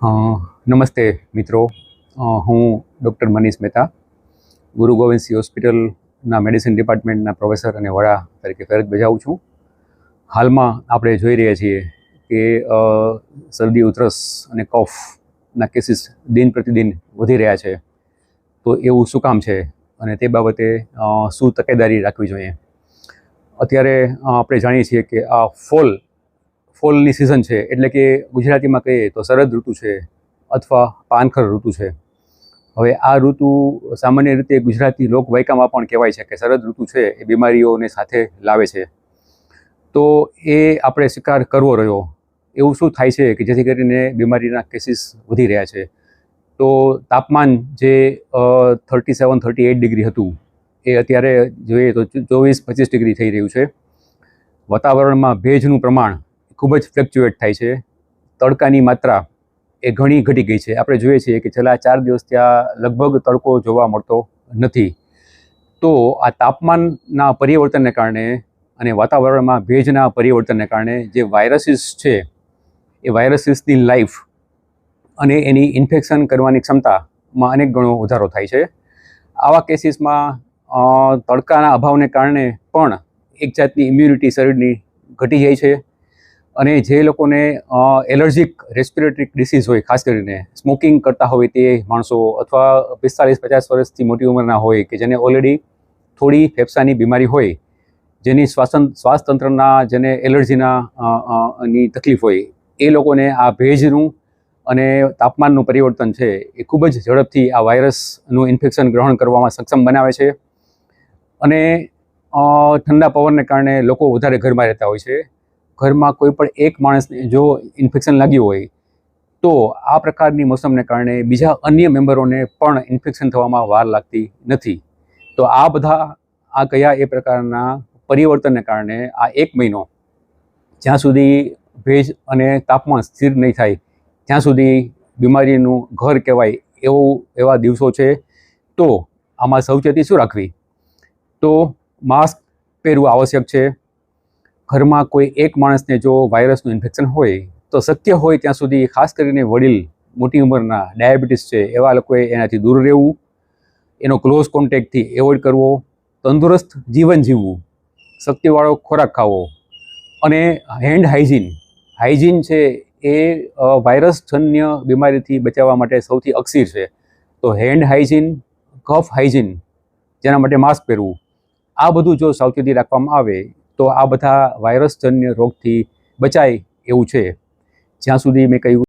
નમસ્તે મિત્રો, હું ડૉક્ટર મનીષ મહેતા, ગુરુ ગોવિંદસિંહ હોસ્પિટલના મેડિસિન ડિપાર્ટમેન્ટના પ્રોફેસર અને વડા તરીકે ફરજ બજાવું છું. હાલમાં આપણે જોઈ રહ્યા છીએ કે શરદી ઉધરસ અને કફના કેસીસ દિન પ્રતિદિન વધી રહ્યા છે. તો એવું શું કામ છે અને તે બાબતે શું તકેદારી રાખવી જોઈએ? અત્યારે આપણે જાણીએ છીએ કે આ ફોલની સિઝન છે, એટલે કે ગુજરાતીમાં કહીએ તો શરદ ઋતુ છે અથવા પાનખર ઋતુ છે. હવે આ ઋતુ સામાન્ય રીતે ગુજરાતી લોકવાયકામાં પણ કહેવાય છે કે શરદ ઋતુ છે એ બીમારીઓને સાથે લાવે છે. તો એ આપણે સ્વીકાર કરવો રહ્યો. એવું શું થાય છે કે જેથી કરીને બીમારીના કેસીસ વધી રહ્યા છે? તો તાપમાન જે 37-38 ડિગ્રી હતું એ અત્યારે જોઈએ તો 24-25 ડિગ્રી થઈ રહ્યું છે. વાતાવરણમાં ભેજનું પ્રમાણ ખૂબ જ ફ્લક્ચ્યુએટ થાય છે. તડકાની માત્રા એ ઘણી ઘટી ગઈ છે. આપણે જોઈએ છીએ કે છેલ્લા 4 દિવસ ત્યાં લગભગ તડકો જોવા મળતો નથી. તો આ તાપમાનના પરિવર્તનને કારણે અને વાતાવરણમાં ભેજના પરિવર્તનને કારણે જે વાયરસીસ છે એ વાયરસીસની લાઈફ અને એની ઇન્ફેક્શન કરવાની ક્ષમતામાં અનેક ગણો વધારો થાય છે. આવા કેસીસમાં તડકાના અભાવને કારણે પણ એક જાતની ઇમ્યુનિટી શરીરની ઘટી જાય છે. અને જે લોકોને એલર્જીક રેસ્પિરેટરી ડિસીઝ હોય, ખાસ કરીને સ્મોકિંગ કરતા હોય તે માણસો અથવા 45-50 વર્ષથી મોટી ઉંમરના હોય કે જેને ઓલરેડી થોડી ફેફસાની બીમારી હોય, જેની શ્વાસતંત્રના જેને એલર્જીના ની તકલીફ હોય, એ લોકોને આ ભેજનું અને તાપમાનનું પરિવર્તન છે એ ખૂબ જ ઝડપથી આ વાયરસનું ઇન્ફેક્શન ગ્રહણ કરવામાં સક્ષમ બનાવે છે. અને ઠંડા પવનને કારણે લોકો વધારે ઘરમાં રહેતા હોય છે. ઘરમાં કોઈ પણ એક માણસને જો ઇન્ફેક્શન લાગ્યું હોય તો આ પ્રકારની મોસમને કારણે બીજા અન્ય મેમ્બરોને પણ ઇન્ફેક્શન થવામાં વાર લાગતી નથી. તો આ કયા એ પ્રકારના પરિવર્તનને કારણે આ 1 મહિનો જ્યાં સુધી ભેજ અને તાપમાન સ્થિર નહીં થાય ત્યાં સુધી બીમારીનું ઘર કહેવાય એવા દિવસો છે. તો આમાં સાવચેતી શું રાખવી? તો માસ્ક પહેરવું આવશ્યક છે. ઘરમાં કોઈ એક માણસને જો વાયરસનું ઇન્ફેક્શન હોય તો શક્ય હોય ત્યાં સુધી, ખાસ કરીને વડીલ, મોટી ઉંમરના, ડાયાબિટીસ છે એવા લોકોએ એનાથી દૂર રહેવું, એનો ક્લોઝ કોન્ટેક્ટથી એવોઇડ કરવો, તંદુરસ્ત જીવન જીવવું, શક્તિવાળો ખોરાક ખાવો અને હેન્ડ હાઇજીન છે એ વાયરસજન્ય બીમારીથી બચાવવા માટે સૌથી અક્સિર છે. તો હેન્ડ હાઇજીન, કફ હાઇજીન, જેના માટે માસ્ક પહેરવું, આ બધું જો સાવચેતી રાખવામાં આવે તો આ બધા વાયરસજન્ય રોગથી બચાય એવું છે. જ્યાં સુધી મેં કહ્યું